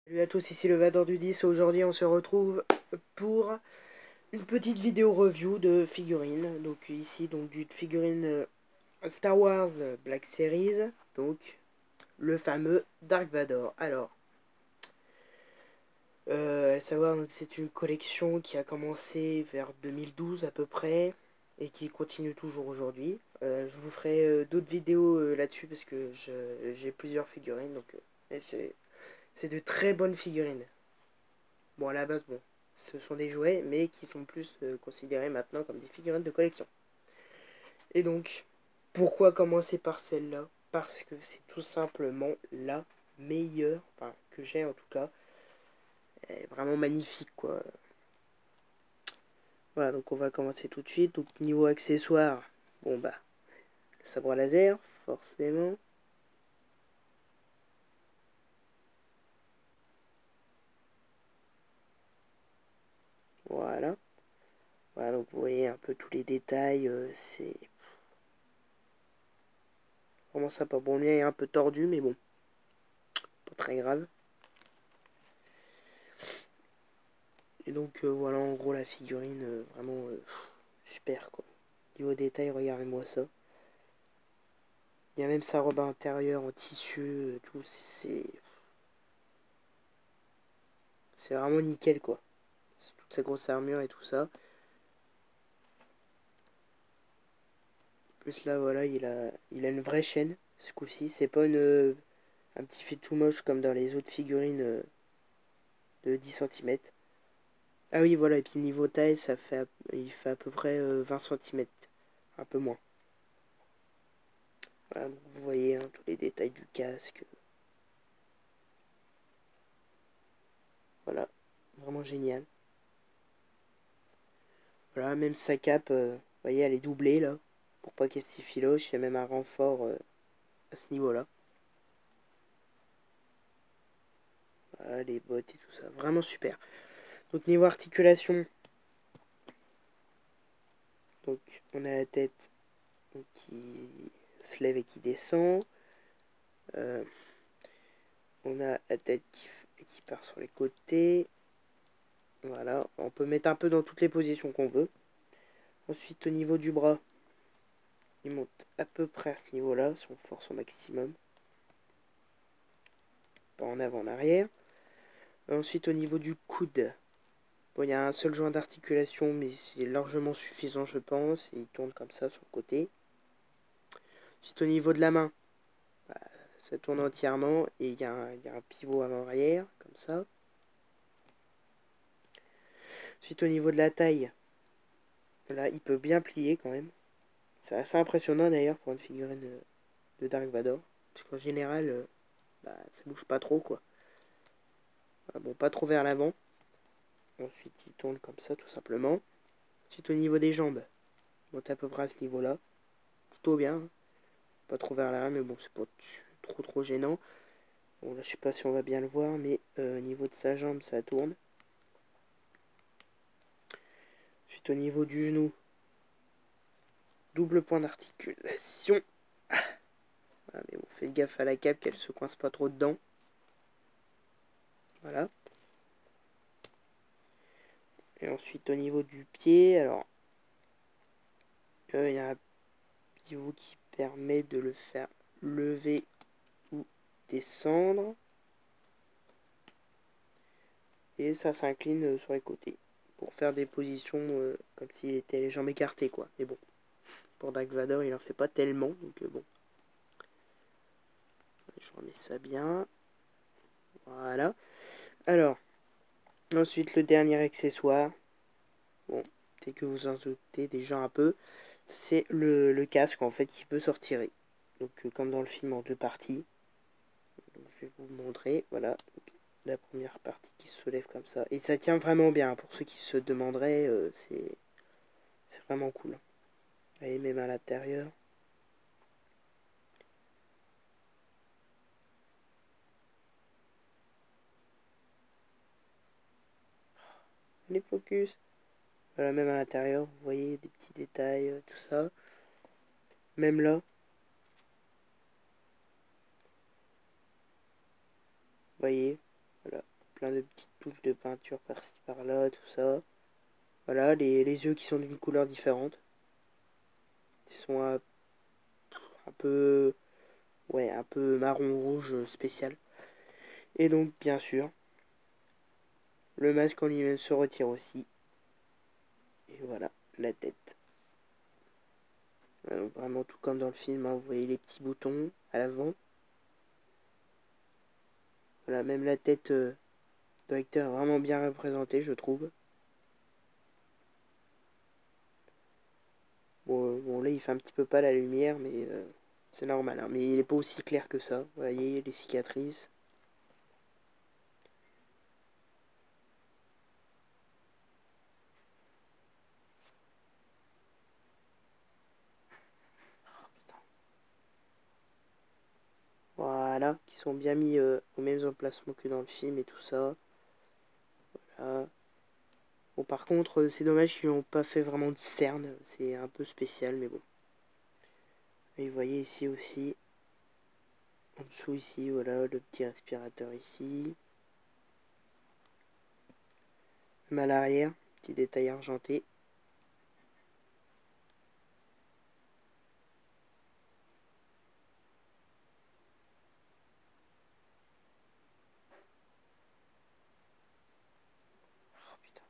Salut à tous, ici le Vador du 10. Aujourd'hui on se retrouve pour une petite vidéo review de figurines. Donc ici du figurine Star Wars Black Series, donc le fameux Dark Vador. Alors, à savoir, c'est une collection qui a commencé vers 2012 à peu près et qui continue toujours aujourd'hui. Je vous ferai d'autres vidéos là-dessus parce que j'ai plusieurs figurines, donc c'est de très bonnes figurines. Bon, à la base, bon, ce sont des jouets, mais qui sont plus considérés maintenant comme des figurines de collection. Et donc, pourquoi commencer par celle-là? Parce que c'est tout simplement la meilleure, enfin, que j'ai en tout cas. Elle est vraiment magnifique, quoi. Voilà, donc on va commencer tout de suite. Donc, niveau accessoires, bon, bah, le sabre laser, forcément. Voilà. Voilà, donc vous voyez un peu tous les détails. C'est vraiment sympa. Bon, le mien est un peu tordu, mais bon, pas très grave. Et donc voilà en gros la figurine vraiment super quoi. Niveau détail, regardez-moi ça. Il y a même sa robe intérieure en tissu, tout, c'est vraiment nickel quoi. Toute sa grosse armure et tout ça. Plus là voilà, il a une vraie chaîne ce coup-ci. C'est pas un petit fait tout moche comme dans les autres figurines de 10 cm. Ah oui voilà, et puis niveau taille, il fait à peu près 20 cm. Un peu moins. Voilà, donc vous voyez hein, tous les détails du casque. Voilà, vraiment génial. Voilà, même sa cape, vous voyez, elle est doublée là, pour pas qu'elle s'effiloche. Il y a même un renfort à ce niveau-là. Voilà, les bottes et tout ça, vraiment super. Donc niveau articulation, donc on a la tête donc, qui se lève et qui descend. Euh, on a la tête qui part sur les côtés. Voilà, on peut mettre un peu dans toutes les positions qu'on veut. Ensuite au niveau du bras, il monte à peu près à ce niveau-là, si on force au maximum. Pas en avant, en arrière. Ensuite au niveau du coude, bon, il y a un seul joint d'articulation, mais c'est largement suffisant, je pense. Et il tourne comme ça sur le côté. Ensuite, au niveau de la main, bah, ça tourne entièrement et il y a un pivot avant-arrière, comme ça. Ensuite, au niveau de la taille, là, il peut bien plier quand même. C'est assez impressionnant d'ailleurs pour une figurine de Dark Vador. Parce qu'en général, bah, ça bouge pas trop, quoi. Voilà, bon, pas trop vers l'avant. Ensuite, il tourne comme ça, tout simplement. Ensuite, au niveau des jambes, il monte à peu près à ce niveau-là. Plutôt bien, hein. Pas trop vers l'arrière, mais bon, c'est pas trop gênant. Bon, là, je sais pas si on va bien le voir, mais au niveau de sa jambe, ça tourne. Ensuite, au niveau du genou, double point d'articulation. Voilà, mais bon, faites gaffe à la cape qu'elle se coince pas trop dedans. Voilà. Et ensuite, au niveau du pied, alors, il y a un pivot qui permet de le faire lever ou descendre. Et ça s'incline sur les côtés pour faire des positions comme s'il était les jambes écartées, quoi. Mais bon, pour Dark Vador, il en fait pas tellement, donc bon. Je remets ça bien. Voilà. Alors, ensuite, le dernier accessoire. Bon, dès que vous en doutez déjà un peu, c'est le casque, en fait, qui peut se retirer. Donc, comme dans le film en deux parties. Donc, je vais vous montrer. Voilà. Donc, la première partie qui se soulève comme ça. Et ça tient vraiment bien. Pour ceux qui se demanderaient, c'est vraiment cool. Et même à l'intérieur. Allez, focus. Voilà, même à l'intérieur, vous voyez des petits détails, tout ça. Même là. Vous voyez. Voilà. plein de petites touches de peinture par-ci par-là, tout ça. Voilà, les yeux qui sont d'une couleur différente. Ils sont un peu, ouais, un peu marron rouge spécial. Et donc, bien sûr, le masque en lui-même se retire aussi. Et voilà, la tête. Donc, vraiment tout comme dans le film, hein, vous voyez les petits boutons à l'avant. Voilà, même la tête de l'acteur est vraiment bien représentée, je trouve. Bon, là, il fait un petit peu pas la lumière, mais c'est normal. Hein, mais il n'est pas aussi clair que ça. Vous voyez, les cicatrices. Voilà, qui sont bien mis aux mêmes emplacements que dans le film et tout ça. Voilà. Bon, par contre, c'est dommage qu'ils n'ont pas fait vraiment de cerne. C'est un peu spécial, mais bon. Et vous voyez ici aussi, en dessous ici, voilà, le petit respirateur ici. Même à l'arrière, petit détail argenté. Oh putain.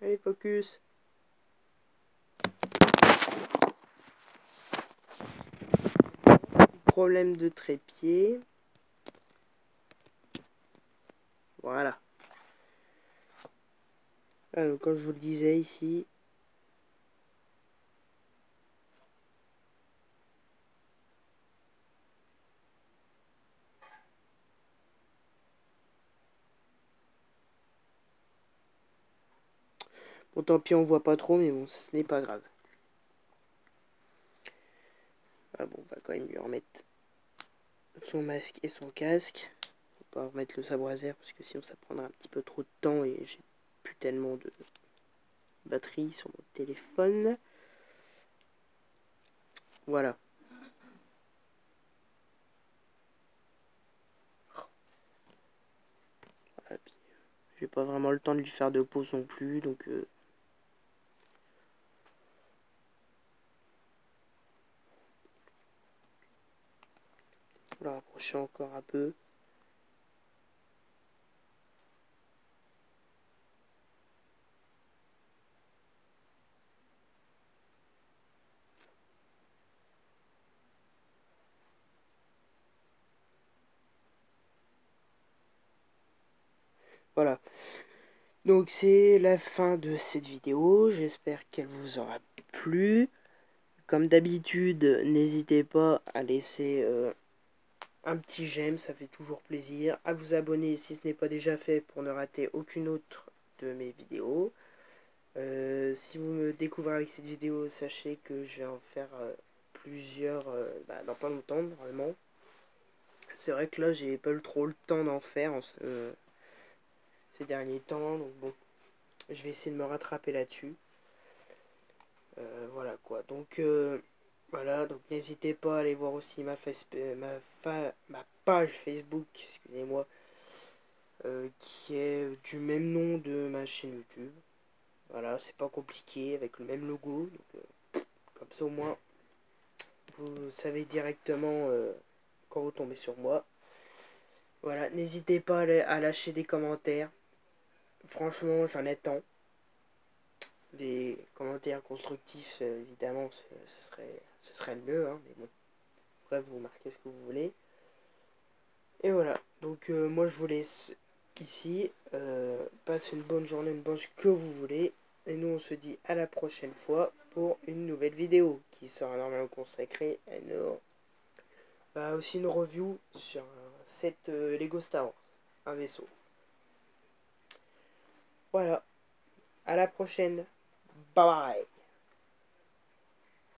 Allez, focus. Problème de trépied. Voilà. Donc, comme je vous le disais ici, bon, tant pis, on voit pas trop, mais bon, ce n'est pas grave. Ah bon, on va quand même lui remettre son masque et son casque. Faut pas remettre le sabre laser parce que sinon ça prendra un petit peu trop de temps et j'ai plus tellement de batterie sur mon téléphone. Voilà. Voilà, j'ai pas vraiment le temps de lui faire de pause non plus, donc faut le rapprocher encore un peu. Voilà. Donc c'est la fin de cette vidéo. J'espère qu'elle vous aura plu. Comme d'habitude, n'hésitez pas à laisser un petit j'aime, ça fait toujours plaisir. À vous abonner si ce n'est pas déjà fait pour ne rater aucune autre de mes vidéos. Si vous me découvrez avec cette vidéo, sachez que je vais en faire plusieurs dans pas longtemps normalement. C'est vrai que là j'ai pas eu trop le temps d'en faire ces derniers temps, donc bon, je vais essayer de me rattraper là-dessus. Voilà quoi, donc voilà, donc n'hésitez pas à aller voir aussi ma page Facebook, excusez-moi, qui est du même nom de ma chaîne YouTube. Voilà, c'est pas compliqué, avec le même logo, donc comme ça au moins vous savez directement quand vous tombez sur moi. Voilà, n'hésitez pas à lâcher des commentaires. Franchement, j'en attends. Des commentaires constructifs, évidemment, ce serait le mieux, hein, mais bon. Bref, vous marquez ce que vous voulez. Et voilà, donc moi je vous laisse ici. Passez une bonne journée, une bonne que vous voulez. Et nous on se dit à la prochaine fois pour une nouvelle vidéo qui sera normalement consacrée à aussi une review sur un set Lego Star Wars, un vaisseau. Voilà, à la prochaine. Bye bye.